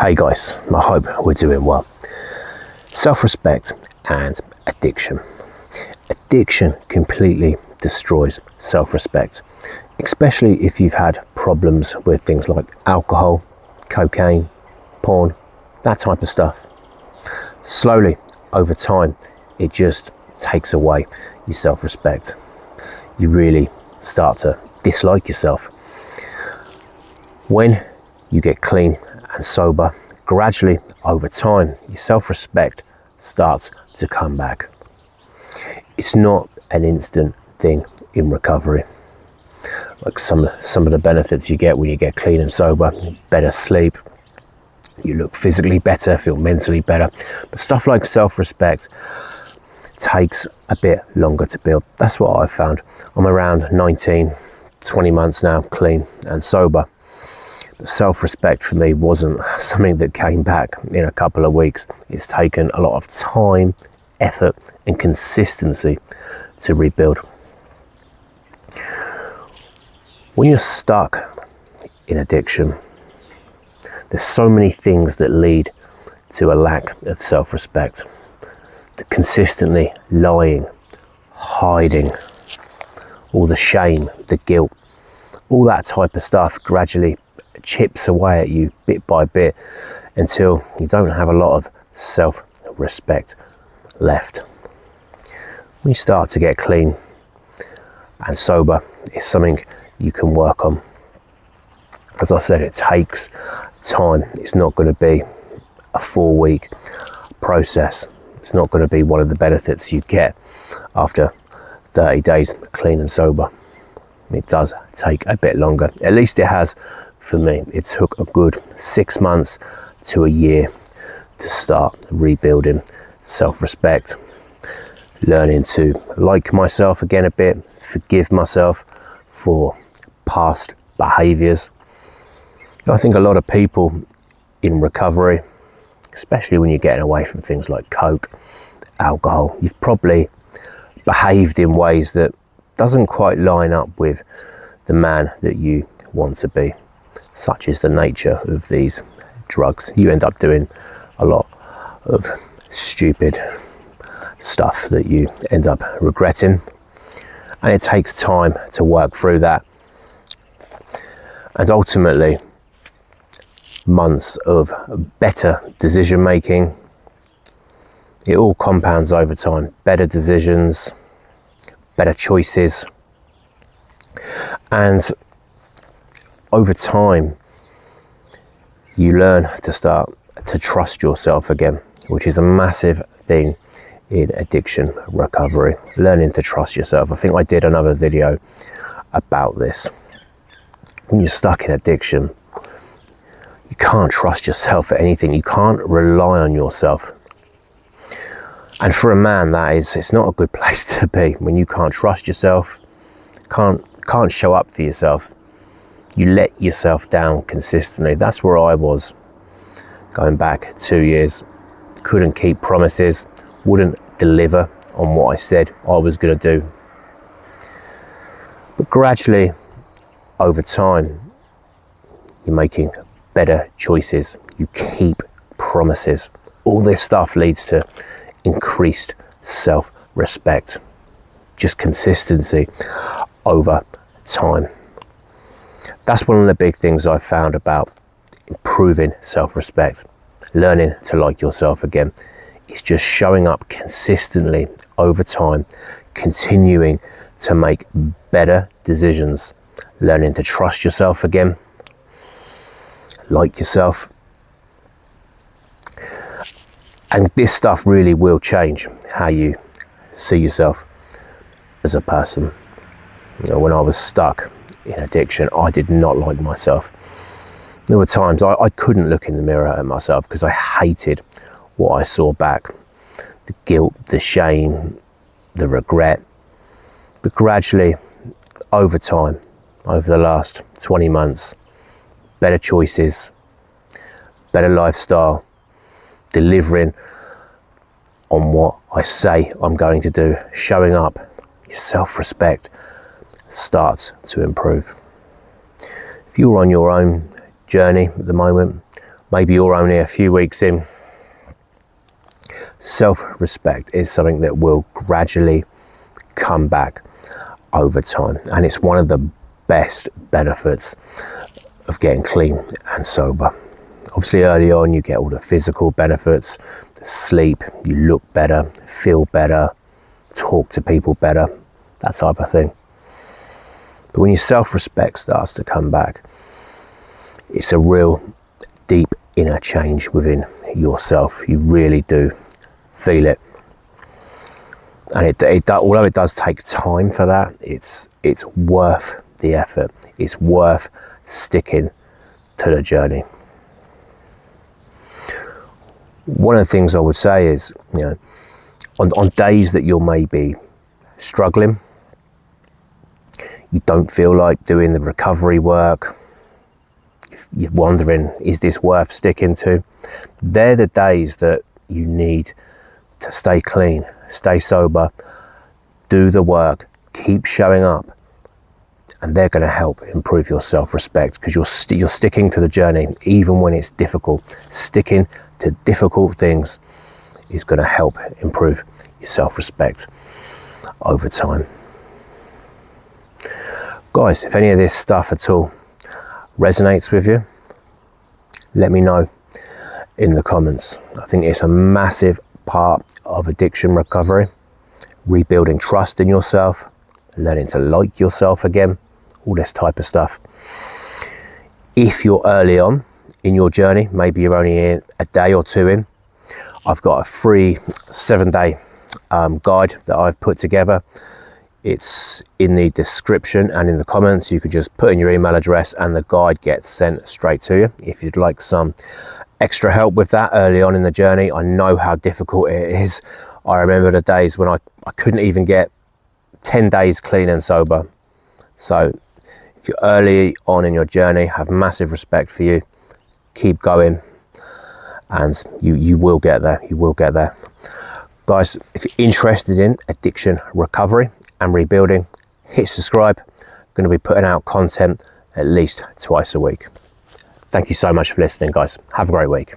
Hey guys, I hope we're doing well. Self-respect and addiction. Addiction completely destroys self-respect, especially if you've had problems with things like alcohol, cocaine, porn, that type of stuff. Slowly, over time, it just takes away your self-respect. You really start to dislike yourself. When you get clean and sober, gradually over time, your self-respect starts to come back. It's not an instant thing in recovery. Like some of the benefits you get when you get clean and sober: better sleep, you look physically better, feel mentally better. But stuff like self-respect takes a bit longer to build. That's what I've found. I'm around 19, 20 months now clean and sober. Self-respect for me wasn't something that came back in a couple of weeks. It's taken a lot of time, effort and consistency to rebuild. When you're stuck in addiction, there's so many things that lead to a lack of self-respect. The consistently lying, hiding, all the shame, the guilt, all that type of stuff gradually chips away at you bit by bit until you don't have a lot of self-respect left. When you start to get clean and sober, it's something you can work on. As I said, it takes time. It's not going to be a 4-week process. It's not going to be one of the benefits you get after 30 days clean and sober. It does take a bit longer. At least it has for me. It took a good 6 months to a year to start rebuilding self-respect, learning to like myself again a bit, forgive myself for past behaviors. I think a lot of people in recovery, especially when you're getting away from things like coke, alcohol, you've probably behaved in ways that doesn't quite line up with the man that you want to be. Such is the nature of these drugs. You end up doing a lot of stupid stuff that you end up regretting, and it takes time to work through that, and ultimately months of better decision making. It all compounds over time. Better decisions, better choices, and over time you learn to start to trust yourself again, which is a massive thing in addiction recovery. Learning to trust yourself. I think I did another video about this. When you're stuck in addiction, you can't trust yourself for anything. You can't rely on yourself. And for a man, it's not a good place to be. When you can't trust yourself, can't show up for yourself, you let yourself down consistently. That's where I was going back 2 years. Couldn't keep promises, wouldn't deliver on what I said I was going to do. But gradually, over time, you're making better choices. You keep promises. All this stuff leads to increased self-respect. Just consistency over time. That's one of the big things I've found about improving self-respect, learning to like yourself again. It's just showing up consistently over time, continuing to make better decisions, learning to trust yourself again, like yourself. And this stuff really will change how you see yourself as a person. You know, when I was stuck in addiction, I did not like myself. There were times I couldn't look in the mirror at myself because I hated what I saw back. The guilt, the shame, the regret. But gradually, over time, over the last 20 months, better choices, better lifestyle, delivering on what I say I'm going to do, showing up, your self-respect starts to improve. If you're on your own journey at the moment, maybe you're only a few weeks in. Self-respect is something that will gradually come back over time, and it's one of the best benefits of getting clean and sober. Obviously early on you get all the physical benefits, the sleep, you look better, feel better, talk to people better, that type of thing. But when your self-respect starts to come back, it's a real deep inner change within yourself. You really do feel it. And although it does take time for that, it's worth the effort. It's worth sticking to the journey. One of the things I would say is, you know, on days that you're maybe struggling, you don't feel like doing the recovery work, you're wondering, is this worth sticking to? They're the days that you need to stay clean, stay sober, do the work, keep showing up, and they're going to help improve your self-respect, because you're sticking to the journey even when it's difficult. Sticking to difficult things is going to help improve your self-respect over time. Guys, if any of this stuff at all resonates with you, let me know in the comments. I think it's a massive part of addiction recovery, rebuilding trust in yourself, learning to like yourself again, all this type of stuff. If you're early on in your journey, maybe you're only in a day or two in, I've got a free 7-day guide that I've put together. It's in the description and in the comments. You could just put in your email address and the guide gets sent straight to you. If you'd like some extra help with that early on in the journey, I know how difficult it is. I remember the days when I couldn't even get 10 days clean and sober. So if you're early on in your journey, have massive respect for you. Keep going, and you will get there. You will get there. Guys, if you're interested in addiction recovery and rebuilding, hit subscribe. I'm going to be putting out content at least twice a week. Thank you so much for listening, guys. Have a great week.